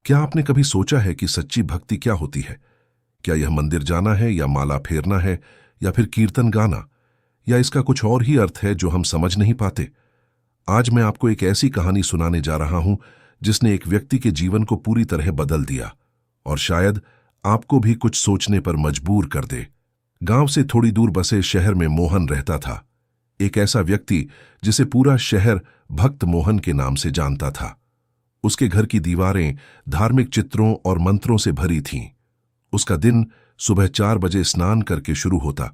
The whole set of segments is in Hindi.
क्या आपने कभी सोचा है कि सच्ची भक्ति क्या होती है? क्या यह मंदिर जाना है, या माला फेरना है, या फिर कीर्तन गाना, या इसका कुछ और ही अर्थ है जो हम समझ नहीं पाते? आज मैं आपको एक ऐसी कहानी सुनाने जा रहा हूं जिसने एक व्यक्ति के जीवन को पूरी तरह बदल दिया, और शायद आपको भी कुछ सोचने पर मजबूर कर दे। गांव से थोड़ी दूर बसे शहर में मोहन रहता था। एक ऐसा व्यक्ति जिसे पूरा शहर भक्त मोहन के नाम से जानता था। उसके घर की दीवारें धार्मिक चित्रों और मंत्रों से भरी थीं। उसका दिन सुबह 4 बजे स्नान करके शुरू होता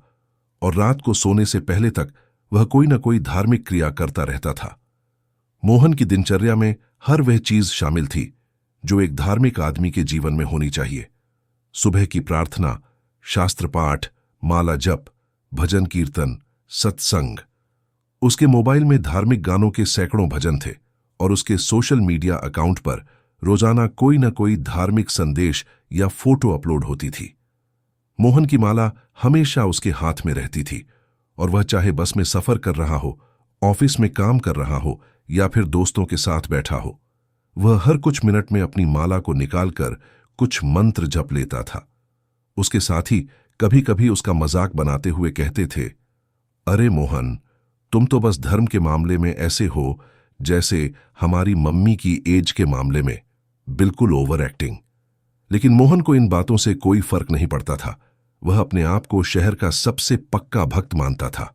और रात को सोने से पहले तक वह कोई न कोई धार्मिक क्रिया करता रहता था। मोहन की दिनचर्या में हर वह चीज शामिल थी जो एक धार्मिक आदमी के जीवन में होनी चाहिए। सुबह की प्रार्थना, शास्त्र पाठ, माला जप, भजन कीर्तन, सत्संग। उसके मोबाइल में धार्मिक गानों के सैकड़ों भजन थे और उसके सोशल मीडिया अकाउंट पर रोजाना कोई न कोई धार्मिक संदेश या फोटो अपलोड होती थी। मोहन की माला हमेशा उसके हाथ में रहती थी, और वह चाहे बस में सफर कर रहा हो, ऑफिस में काम कर रहा हो, या फिर दोस्तों के साथ बैठा हो, वह हर कुछ मिनट में अपनी माला को निकालकर कुछ मंत्र जप लेता था। उसके साथी कभी कभी उसका मजाक बनाते हुए कहते थे, अरे मोहन, तुम तो बस धर्म के मामले में ऐसे हो जैसे हमारी मम्मी की एज के मामले में, बिल्कुल ओवर एक्टिंग। लेकिन मोहन को इन बातों से कोई फर्क नहीं पड़ता था। वह अपने आप को शहर का सबसे पक्का भक्त मानता था।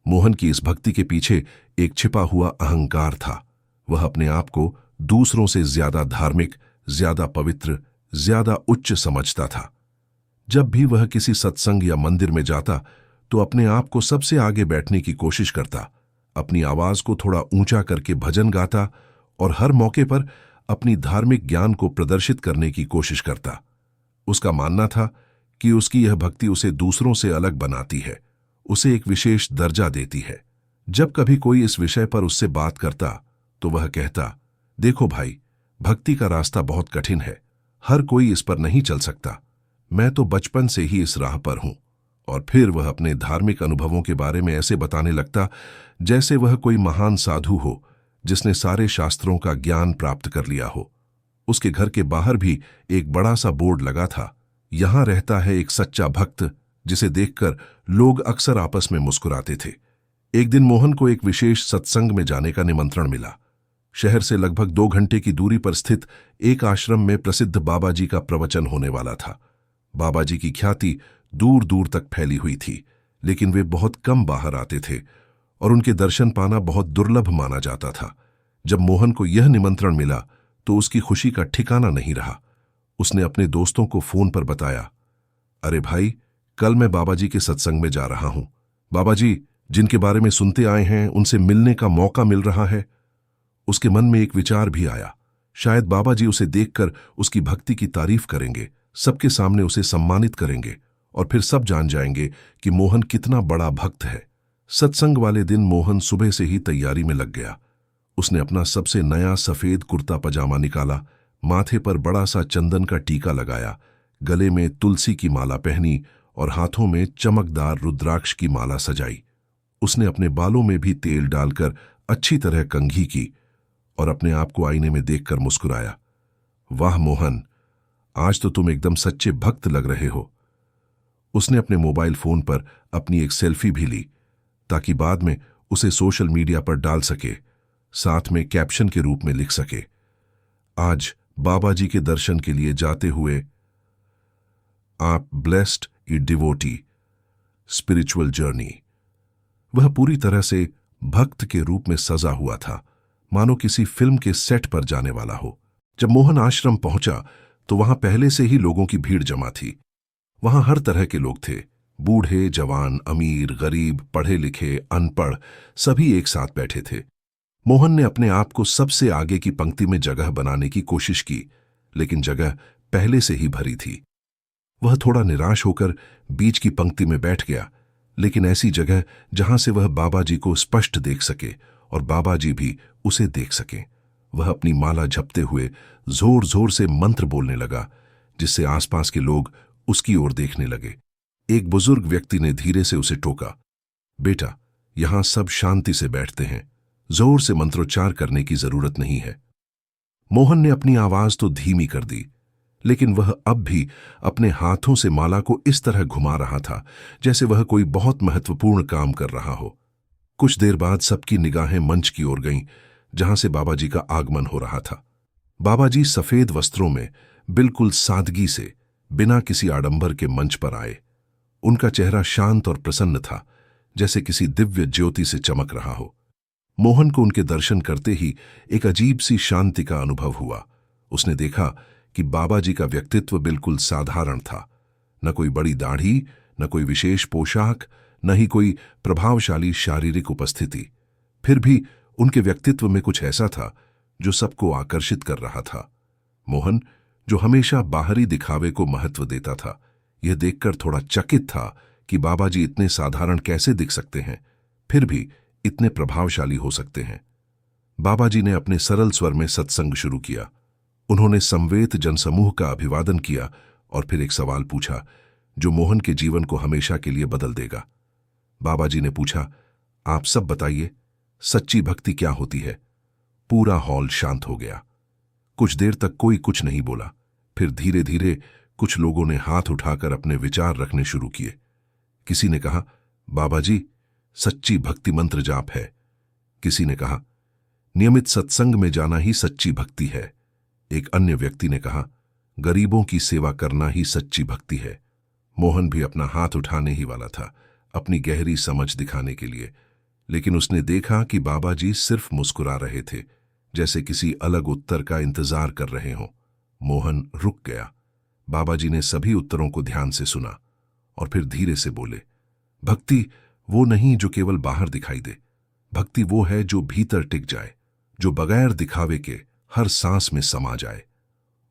मोहन की इस भक्ति के पीछे एक छिपा हुआ अहंकार था। वह अपने आप को दूसरों से ज्यादा धार्मिक, ज्यादा पवित्र, ज्यादा उच्च समझता था। जब भी वह किसी सत्संग या मंदिर में जाता तो अपने आप को सबसे आगे बैठने की कोशिश करता, अपनी आवाज को थोड़ा ऊंचा करके भजन गाता और हर मौके पर अपनी धार्मिक ज्ञान को प्रदर्शित करने की कोशिश करता। उसका मानना था कि उसकी यह भक्ति उसे दूसरों से अलग बनाती है, उसे एक विशेष दर्जा देती है। जब कभी कोई इस विषय पर उससे बात करता तो वह कहता, देखो भाई, भक्ति का रास्ता बहुत कठिन है, हर कोई इस पर नहीं चल सकता। मैं तो बचपन से ही इस राह पर हूं। और फिर वह अपने धार्मिक अनुभवों के बारे में ऐसे बताने लगता जैसे वह कोई महान साधु हो जिसने सारे शास्त्रों का ज्ञान प्राप्त कर लिया हो। उसके घर के बाहर भी एक बड़ा सा बोर्ड लगा था, यहां रहता है एक सच्चा भक्त, जिसे देखकर लोग अक्सर आपस में मुस्कुराते थे। एक दिन मोहन को एक विशेष सत्संग में जाने का निमंत्रण मिला। शहर से लगभग 2 घंटे की दूरी पर स्थित एक आश्रम में प्रसिद्ध बाबा जी का प्रवचन होने वाला था। बाबा जी की ख्याति दूर दूर तक फैली हुई थी, लेकिन वे बहुत कम बाहर आते थे और उनके दर्शन पाना बहुत दुर्लभ माना जाता था। जब मोहन को यह निमंत्रण मिला तो उसकी खुशी का ठिकाना नहीं रहा। उसने अपने दोस्तों को फोन पर बताया, अरे भाई, कल मैं बाबा जी के सत्संग में जा रहा हूं। बाबा जी जिनके बारे में सुनते आए हैं, उनसे मिलने का मौका मिल रहा है। उसके मन में एक विचार भी आया, शायद बाबा जी उसे देखकर उसकी भक्ति की तारीफ करेंगे, सबके सामने उसे सम्मानित करेंगे और फिर सब जान जाएंगे कि मोहन कितना बड़ा भक्त है। सत्संग वाले दिन मोहन सुबह से ही तैयारी में लग गया। उसने अपना सबसे नया सफेद कुर्ता पजामा निकाला, माथे पर बड़ा सा चंदन का टीका लगाया, गले में तुलसी की माला पहनी और हाथों में चमकदार रुद्राक्ष की माला सजाई। उसने अपने बालों में भी तेल डालकर अच्छी तरह कंघी की और अपने आप को आईने में देखकर मुस्कुराया। वाह मोहन, आज तो तुम एकदम सच्चे भक्त लग रहे हो। उसने अपने मोबाइल फोन पर अपनी एक सेल्फी भी ली ताकि बाद में उसे सोशल मीडिया पर डाल सके, साथ में कैप्शन के रूप में लिख सके, आज बाबा जी के दर्शन के लिए जाते हुए आप ब्लेस्ड ई डिवोटी स्पिरिचुअल जर्नी। वह पूरी तरह से भक्त के रूप में सजा हुआ था, मानो किसी फिल्म के सेट पर जाने वाला हो। जब मोहन आश्रम पहुंचा तो वहां पहले से ही लोगों की भीड़ जमा थी। वहां हर तरह के लोग थे, बूढ़े, जवान, अमीर, गरीब, पढ़े लिखे, अनपढ़, सभी एक साथ बैठे थे। मोहन ने अपने आप को सबसे आगे की पंक्ति में जगह बनाने की कोशिश की, लेकिन जगह पहले से ही भरी थी। वह थोड़ा निराश होकर बीच की पंक्ति में बैठ गया, लेकिन ऐसी जगह जहां से वह बाबा जी को स्पष्ट देख सके और बाबा जी भी उसे देख सके। वह अपनी माला जपते हुए जोर जोर से मंत्र बोलने लगा, जिससे आसपास के लोग उसकी ओर देखने लगे। एक बुजुर्ग व्यक्ति ने धीरे से उसे टोका, बेटा, यहां सब शांति से बैठते हैं, जोर से मंत्रोच्चार करने की जरूरत नहीं है। मोहन ने अपनी आवाज तो धीमी कर दी, लेकिन वह अब भी अपने हाथों से माला को इस तरह घुमा रहा था जैसे वह कोई बहुत महत्वपूर्ण काम कर रहा हो। कुछ देर बाद सबकी निगाहें मंच की ओर गईं, जहां से बाबा जी का आगमन हो रहा था। बाबा जी सफेद वस्त्रों में बिल्कुल सादगी से, बिना किसी आडंबर के मंच पर आए। उनका चेहरा शांत और प्रसन्न था, जैसे किसी दिव्य ज्योति से चमक रहा हो। मोहन को उनके दर्शन करते ही एक अजीब सी शांति का अनुभव हुआ। उसने देखा कि बाबा जी का व्यक्तित्व बिल्कुल साधारण था। न कोई बड़ी दाढ़ी, न कोई विशेष पोशाक, न ही कोई प्रभावशाली शारीरिक उपस्थिति। फिर भी उनके व्यक्तित्व में कुछ ऐसा था जो सबको आकर्षित कर रहा था। मोहन, जो हमेशा बाहरी दिखावे को महत्व देता था, यह देखकर थोड़ा चकित था कि बाबा जी इतने साधारण कैसे दिख सकते हैं, फिर भी इतने प्रभावशाली हो सकते हैं। बाबा जी ने अपने सरल स्वर में सत्संग शुरू किया। उन्होंने समवेत जनसमूह का अभिवादन किया और फिर एक सवाल पूछा जो मोहन के जीवन को हमेशा के लिए बदल देगा। बाबा जी ने पूछा, आप सब बताइए, सच्ची भक्ति क्या होती है? पूरा हॉल शांत हो गया। कुछ देर तक कोई कुछ नहीं बोला। फिर धीरे धीरे कुछ लोगों ने हाथ उठाकर अपने विचार रखने शुरू किए। किसी ने कहा, बाबा जी, सच्ची भक्ति मंत्र जाप है। किसी ने कहा, नियमित सत्संग में जाना ही सच्ची भक्ति है। एक अन्य व्यक्ति ने कहा, गरीबों की सेवा करना ही सच्ची भक्ति है। मोहन भी अपना हाथ उठाने ही वाला था, अपनी गहरी समझ दिखाने के लिए, लेकिन उसने देखा कि बाबा जी सिर्फ मुस्कुरा रहे थे, जैसे किसी अलग उत्तर का इंतजार कर रहे हों। मोहन रुक गया। बाबा जी ने सभी उत्तरों को ध्यान से सुना और फिर धीरे से बोले, भक्ति वो नहीं जो केवल बाहर दिखाई दे। भक्ति वो है जो भीतर टिक जाए, जो बगैर दिखावे के हर सांस में समा जाए।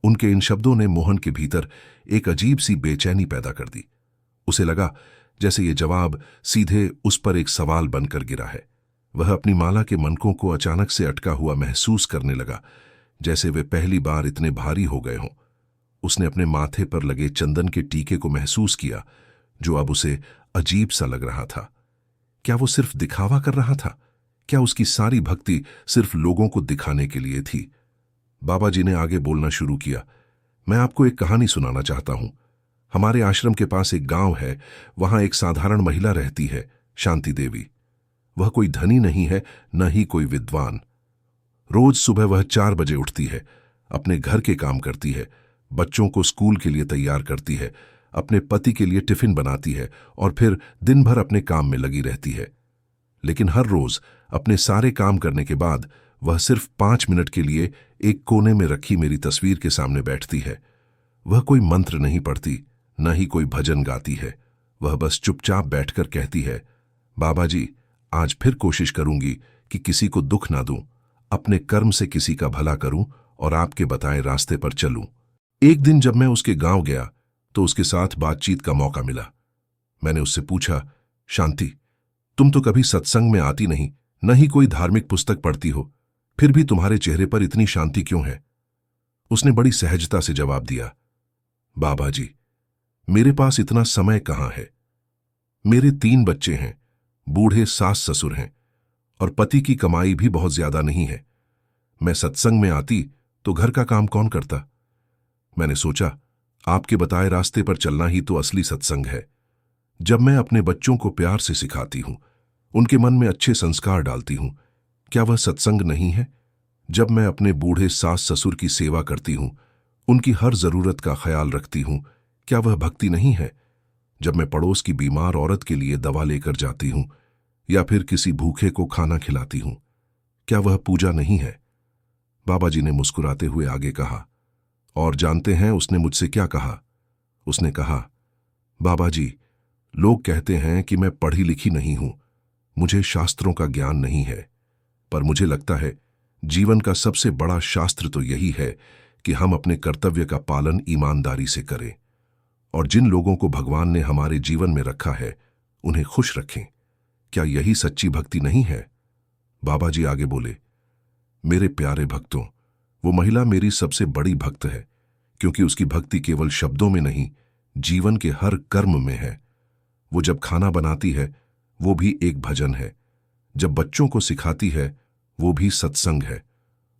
उनके इन शब्दों ने मोहन के भीतर एक अजीब सी बेचैनी पैदा कर दी। उसे लगा जैसे ये जवाब सीधे उस पर एक सवाल बनकर गिरा है। वह अपनी माला के मनकों को अचानक से अटका हुआ महसूस करने लगा, जैसे वे पहली बार इतने भारी हो गए हों। उसने अपने माथे पर लगे चंदन के टीके को महसूस किया, जो अब उसे अजीब सा लग रहा था। क्या वो सिर्फ दिखावा कर रहा था? क्या उसकी सारी भक्ति सिर्फ लोगों को दिखाने के लिए थी? बाबा जी ने आगे बोलना शुरू किया, मैं आपको एक कहानी सुनाना चाहता हूं। हमारे आश्रम के पास एक गांव है, वहां एक साधारण महिला रहती है, शांति देवी। वह कोई धनी नहीं है, न ही कोई विद्वान। रोज सुबह वह 4 बजे उठती है, अपने घर के काम करती है, बच्चों को स्कूल के लिए तैयार करती है, अपने पति के लिए टिफिन बनाती है और फिर दिन भर अपने काम में लगी रहती है। लेकिन हर रोज अपने सारे काम करने के बाद वह सिर्फ 5 मिनट के लिए एक कोने में रखी मेरी तस्वीर के सामने बैठती है। वह कोई मंत्र नहीं पढ़ती, न ही कोई भजन गाती है। वह बस चुपचाप बैठकर कहती है, बाबा जी, आज फिर कोशिश करूंगी कि किसी को दुख ना दूं, अपने कर्म से किसी का भला करूं और आपके बताए रास्ते पर चलूं। एक दिन जब मैं उसके गांव गया तो उसके साथ बातचीत का मौका मिला। मैंने उससे पूछा, शांति, तुम तो कभी सत्संग में आती नहीं, न ही कोई धार्मिक पुस्तक पढ़ती हो, फिर भी तुम्हारे चेहरे पर इतनी शांति क्यों है? उसने बड़ी सहजता से जवाब दिया, बाबा जी, मेरे पास इतना समय कहाँ है। मेरे 3 बच्चे हैं, बूढ़े सास ससुर हैं और पति की कमाई भी बहुत ज्यादा नहीं है। मैं सत्संग में आती तो घर का काम कौन करता? मैंने सोचा, आपके बताए रास्ते पर चलना ही तो असली सत्संग है। जब मैं अपने बच्चों को प्यार से सिखाती हूं, उनके मन में अच्छे संस्कार डालती हूं, क्या वह सत्संग नहीं है? जब मैं अपने बूढ़े सास ससुर की सेवा करती हूं, उनकी हर जरूरत का ख्याल रखती हूं, क्या वह भक्ति नहीं है? जब मैं पड़ोस की बीमार औरत के लिए दवा लेकर जाती हूं या फिर किसी भूखे को खाना खिलाती हूं, क्या वह पूजा नहीं है? बाबा जी ने मुस्कुराते हुए आगे कहा, और जानते हैं उसने मुझसे क्या कहा? उसने कहा, बाबा जी, लोग कहते हैं कि मैं पढ़ी लिखी नहीं हूं, मुझे शास्त्रों का ज्ञान नहीं है, पर मुझे लगता है जीवन का सबसे बड़ा शास्त्र तो यही है कि हम अपने कर्तव्य का पालन ईमानदारी से करें और जिन लोगों को भगवान ने हमारे जीवन में रखा है उन्हें खुश रखें। क्या यही सच्ची भक्ति नहीं है? बाबा जी आगे बोले, मेरे प्यारे भक्तों, वो महिला मेरी सबसे बड़ी भक्त है, क्योंकि उसकी भक्ति केवल शब्दों में नहीं, जीवन के हर कर्म में है। वो जब खाना बनाती है वो भी एक भजन है, जब बच्चों को सिखाती है वो भी सत्संग है,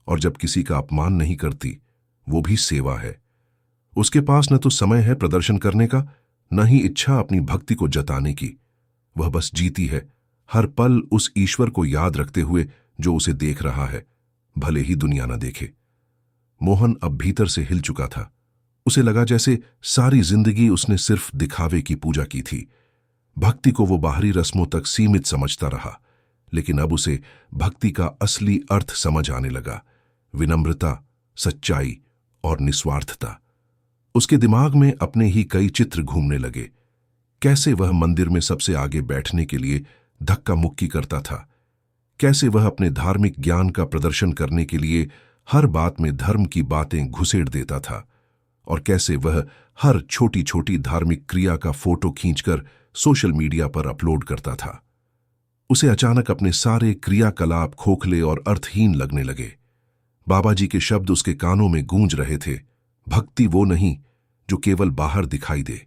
और जब किसी का अपमान नहीं करती, वो भी सेवा है। उसके पास न तो समय है प्रदर्शन करने का, न ही इच्छा अपनी भक्ति को जताने की। वह बस जीती है, हर पल उस ईश्वर को याद रखते हुए जो उसे देख रहा है, भले ही दुनिया न देखे। मोहन अब भीतर से हिल चुका था। उसे लगा जैसे सारी जिंदगी उसने सिर्फ दिखावे की पूजा की थी। भक्ति को वो बाहरी रस्मों तक सीमित समझता रहा, लेकिन अब उसे भक्ति का असली अर्थ समझ आने लगा। विनम्रता, सच्चाई और निस्वार्थता। उसके दिमाग में अपने ही कई चित्र घूमने लगे। कैसे वह मंदिर में सबसे आगे बैठने के लिए धक्का मुक्की करता था, कैसे वह अपने धार्मिक ज्ञान का प्रदर्शन करने के लिए हर बात में धर्म की बातें घुसेड़ देता था, और कैसे वह हर छोटी छोटी धार्मिक क्रिया का फोटो खींचकर सोशल मीडिया पर अपलोड करता था। उसे अचानक अपने सारे क्रियाकलाप खोखले और अर्थहीन लगने लगे। बाबा जी के शब्द उसके कानों में गूंज रहे थे। भक्ति वो नहीं जो केवल बाहर दिखाई दे,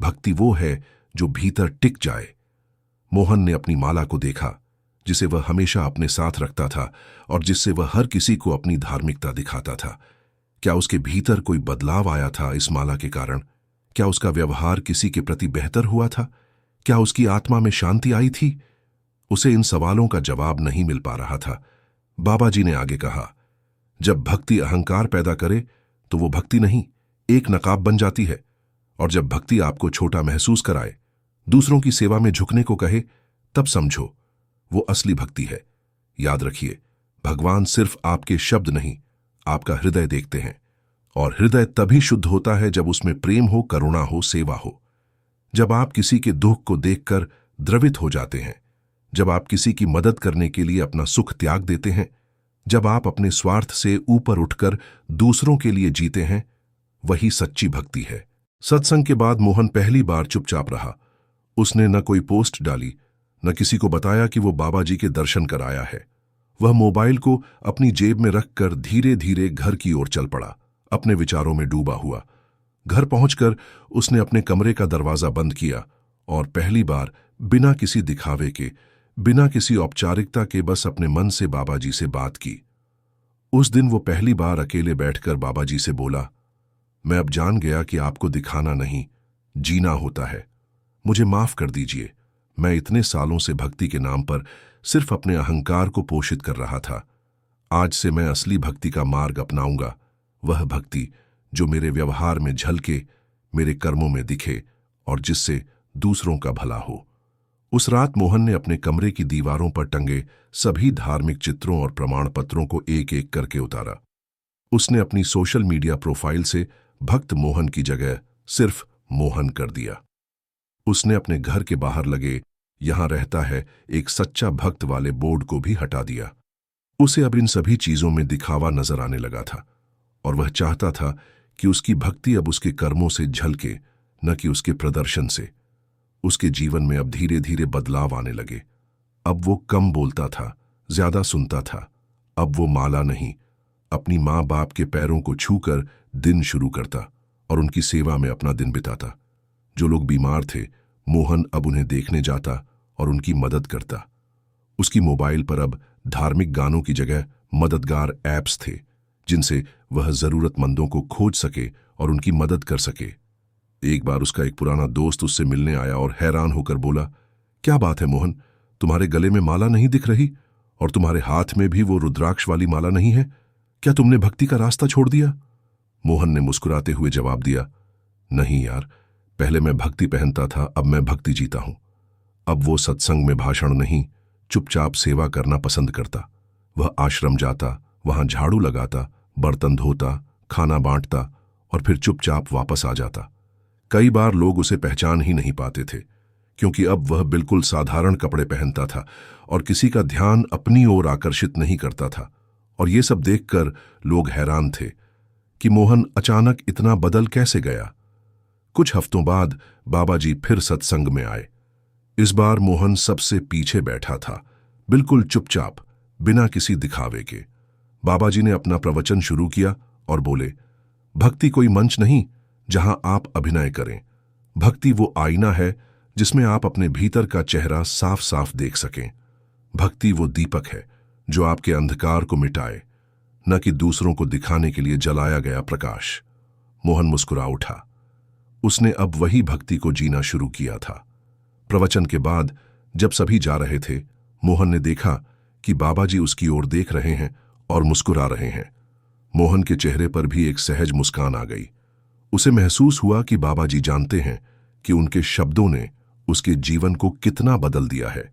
भक्ति वो है जो भीतर टिक जाए। मोहन ने अपनी माला को देखा, जिसे वह हमेशा अपने साथ रखता था और जिससे वह हर किसी को अपनी धार्मिकता दिखाता था। क्या उसके भीतर कोई बदलाव आया था इस माला के कारण? क्या उसका व्यवहार किसी के प्रति बेहतर हुआ था? क्या उसकी आत्मा में शांति आई थी? उसे इन सवालों का जवाब नहीं मिल पा रहा था। बाबा जी ने आगे कहा, जब भक्ति अहंकार पैदा करे तो वो भक्ति नहीं, एक नकाब बन जाती है। और जब भक्ति आपको छोटा महसूस कराए, दूसरों की सेवा में झुकने को कहे, तब समझो वो असली भक्ति है। याद रखिए, भगवान सिर्फ आपके शब्द नहीं, आपका हृदय देखते हैं। और हृदय तभी शुद्ध होता है जब उसमें प्रेम हो, करुणा हो, सेवा हो। जब आप किसी के दुख को देखकर द्रवित हो जाते हैं, जब आप किसी की मदद करने के लिए अपना सुख त्याग देते हैं, जब आप अपने स्वार्थ से ऊपर उठकर दूसरों के लिए जीते हैं, वही सच्ची भक्ति है। सत्संग के बाद मोहन पहली बार चुपचाप रहा। उसने न कोई पोस्ट डाली, न किसी को बताया कि वो बाबा जी के दर्शन कर आया है। वह मोबाइल को अपनी जेब में रखकर धीरे धीरे घर की ओर चल पड़ा, अपने विचारों में डूबा हुआ। घर पहुंचकर उसने अपने कमरे का दरवाजा बंद किया और पहली बार बिना किसी दिखावे के, बिना किसी औपचारिकता के बस अपने मन से बाबा जी से बात की। उस दिन वो पहली बार अकेले बैठकर बाबा जी से बोला, मैं अब जान गया कि आपको दिखाना नहीं, जीना होता है। मुझे माफ कर दीजिए, मैं इतने सालों से भक्ति के नाम पर सिर्फ अपने अहंकार को पोषित कर रहा था। आज से मैं असली भक्ति का मार्ग अपनाऊंगा, वह भक्ति जो मेरे व्यवहार में झलके, मेरे कर्मों में दिखे और जिससे दूसरों का भला हो। उस रात मोहन ने अपने कमरे की दीवारों पर टंगे सभी धार्मिक चित्रों और प्रमाण पत्रों को एक एक करके उतारा। उसने अपनी सोशल मीडिया प्रोफाइल से भक्त मोहन की जगह सिर्फ मोहन कर दिया। उसने अपने घर के बाहर लगे यहां रहता है एक सच्चा भक्त वाले बोर्ड को भी हटा दिया। उसे अब इन सभी चीजों में दिखावा नजर आने लगा था और वह चाहता था कि उसकी भक्ति अब उसके कर्मों से झलके, न कि उसके प्रदर्शन से। उसके जीवन में अब धीरे धीरे बदलाव आने लगे। अब वो कम बोलता था, ज्यादा सुनता था। अब वो माला नहीं, अपनी माँ बाप के पैरों को छूकर दिन शुरू करता और उनकी सेवा में अपना दिन बिताता। जो लोग बीमार थे, मोहन अब उन्हें देखने जाता और उनकी मदद करता। उसकी मोबाइल पर अब धार्मिक गानों की जगह मददगार ऐप्स थे, जिनसे वह जरूरतमंदों को खोज सके और उनकी मदद कर सके। एक बार उसका एक पुराना दोस्त उससे मिलने आया और हैरान होकर बोला, क्या बात है मोहन, तुम्हारे गले में माला नहीं दिख रही और तुम्हारे हाथ में भी वो रुद्राक्ष वाली माला नहीं है? क्या तुमने भक्ति का रास्ता छोड़ दिया? मोहन ने मुस्कुराते हुए जवाब दिया, नहीं यार, पहले मैं भक्ति पहनता था, अब मैं भक्ति जीता हूं। अब वो सत्संग में भाषण नहीं, चुपचाप सेवा करना पसंद करता। वह आश्रम जाता, वहां झाड़ू लगाता, बर्तन धोता, खाना बांटता और फिर चुपचाप वापस आ जाता। कई बार लोग उसे पहचान ही नहीं पाते थे, क्योंकि अब वह बिल्कुल साधारण कपड़े पहनता था और किसी का ध्यान अपनी ओर आकर्षित नहीं करता था। और ये सब देखकर लोग हैरान थे कि मोहन अचानक इतना बदल कैसे गया। कुछ हफ्तों बाद बाबा जी फिर सत्संग में आए। इस बार मोहन सबसे पीछे बैठा था, बिल्कुल चुपचाप, बिना किसी दिखावे के। बाबा जी ने अपना प्रवचन शुरू किया और बोले, भक्ति कोई मंच नहीं जहां आप अभिनय करें। भक्ति वो आईना है जिसमें आप अपने भीतर का चेहरा साफ साफ देख सकें। भक्ति वो दीपक है जो आपके अंधकार को मिटाए। न कि दूसरों को दिखाने के लिए जलाया गया प्रकाश। मोहन मुस्कुरा उठा। उसने अब वही भक्ति को जीना शुरू किया था। प्रवचन के बाद जब सभी जा रहे थे, मोहन ने देखा कि बाबा जी उसकी ओर देख रहे हैं और मुस्कुरा रहे हैं। मोहन के चेहरे पर भी एक सहज मुस्कान आ गई। उसे महसूस हुआ कि बाबा जी जानते हैं कि उनके शब्दों ने उसके जीवन को कितना बदल दिया है।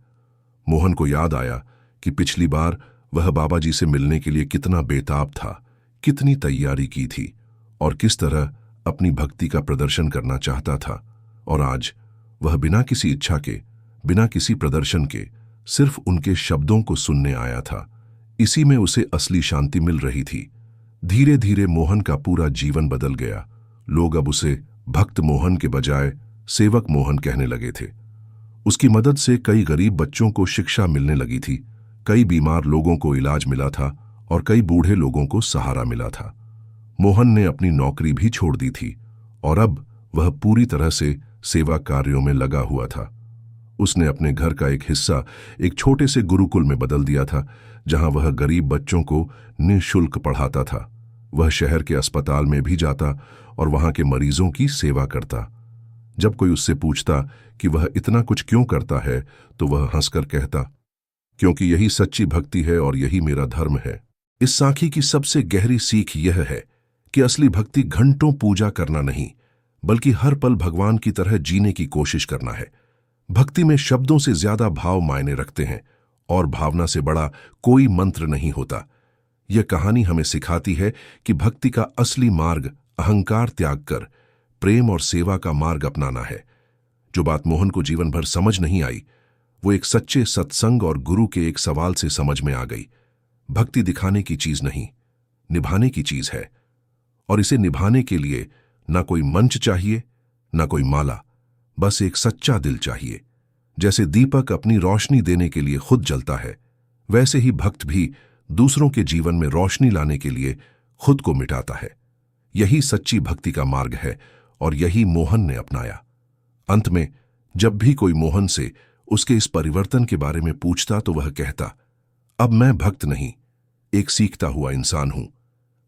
मोहन को याद आया कि पिछली बार वह बाबा जी से मिलने के लिए कितना बेताब था, कितनी तैयारी की थी और किस तरह अपनी भक्ति का प्रदर्शन करना चाहता था। और आज वह बिना किसी इच्छा के, बिना किसी प्रदर्शन के, सिर्फ उनके शब्दों को सुनने आया था। इसी में उसे असली शांति मिल रही थी। धीरे धीरे मोहन का पूरा जीवन बदल गया। लोग अब उसे भक्त मोहन के बजाय सेवक मोहन कहने लगे थे। उसकी मदद से कई गरीब बच्चों को शिक्षा मिलने लगी थी, कई बीमार लोगों को इलाज मिला था और कई बूढ़े लोगों को सहारा मिला था। मोहन ने अपनी नौकरी भी छोड़ दी थी और अब वह पूरी तरह से सेवा कार्यों में लगा हुआ था। उसने अपने घर का एक हिस्सा एक छोटे से गुरुकुल में बदल दिया था, जहां वह गरीब बच्चों को निःशुल्क पढ़ाता था। वह शहर के अस्पताल में भी जाता और वहां के मरीजों की सेवा करता। जब कोई उससे पूछता कि वह इतना कुछ क्यों करता है, तो वह हंसकर कहता, क्योंकि यही सच्ची भक्ति है और यही मेरा धर्म है। इस साखी की सबसे गहरी सीख यह है कि असली भक्ति घंटों पूजा करना नहीं, बल्कि हर पल भगवान की तरह जीने की कोशिश करना है। भक्ति में शब्दों से ज्यादा भाव मायने रखते हैं और भावना से बड़ा कोई मंत्र नहीं होता। यह कहानी हमें सिखाती है कि भक्ति का असली मार्ग अहंकार त्याग कर प्रेम और सेवा का मार्ग अपनाना है। जो बात मोहन को जीवन भर समझ नहीं आई, वो एक सच्चे सत्संग और गुरु के एक सवाल से समझ में आ गई। भक्ति दिखाने की चीज नहीं, निभाने की चीज है। और इसे निभाने के लिए ना कोई मंच चाहिए, ना कोई माला, बस एक सच्चा दिल चाहिए। जैसे दीपक अपनी रोशनी देने के लिए खुद जलता है, वैसे ही भक्त भी दूसरों के जीवन में रोशनी लाने के लिए खुद को मिटाता है। यही सच्ची भक्ति का मार्ग है और यही मोहन ने अपनाया। अंत में जब भी कोई मोहन से उसके इस परिवर्तन के बारे में पूछता तो वह कहता, अब मैं भक्त नहीं, एक सीखता हुआ इंसान हूं।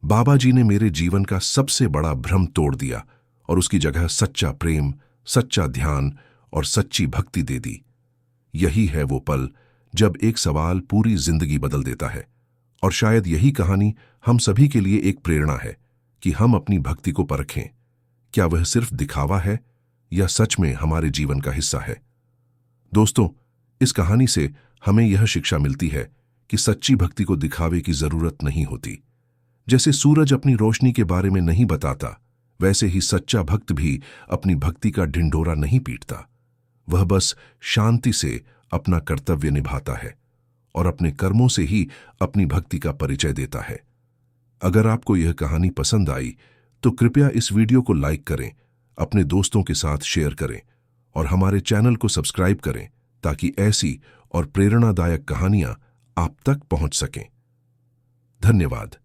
बाबा जी ने मेरे जीवन का सबसे बड़ा भ्रम तोड़ दिया और उसकी जगह सच्चा प्रेम, सच्चा ध्यान और सच्ची भक्ति दे दी। यही है वो पल जब एक सवाल पूरी जिंदगी बदल देता है। और शायद यही कहानी हम सभी के लिए एक प्रेरणा है कि हम अपनी भक्ति को परखें। क्या वह सिर्फ दिखावा है या सच में हमारे जीवन का हिस्सा है? दोस्तों, इस कहानी से हमें यह शिक्षा मिलती है कि सच्ची भक्ति को दिखावे की जरूरत नहीं होती। जैसे सूरज अपनी रोशनी के बारे में नहीं बताता, वैसे ही सच्चा भक्त भी अपनी भक्ति का ढिंढोरा नहीं पीटता। वह बस शांति से अपना कर्तव्य निभाता है और अपने कर्मों से ही अपनी भक्ति का परिचय देता है। अगर आपको यह कहानी पसंद आई तो कृपया इस वीडियो को लाइक करें, अपने दोस्तों के साथ शेयर करें और हमारे चैनल को सब्सक्राइब करें ताकि ऐसी और प्रेरणादायक कहानियां आप तक पहुंच सकें। धन्यवाद।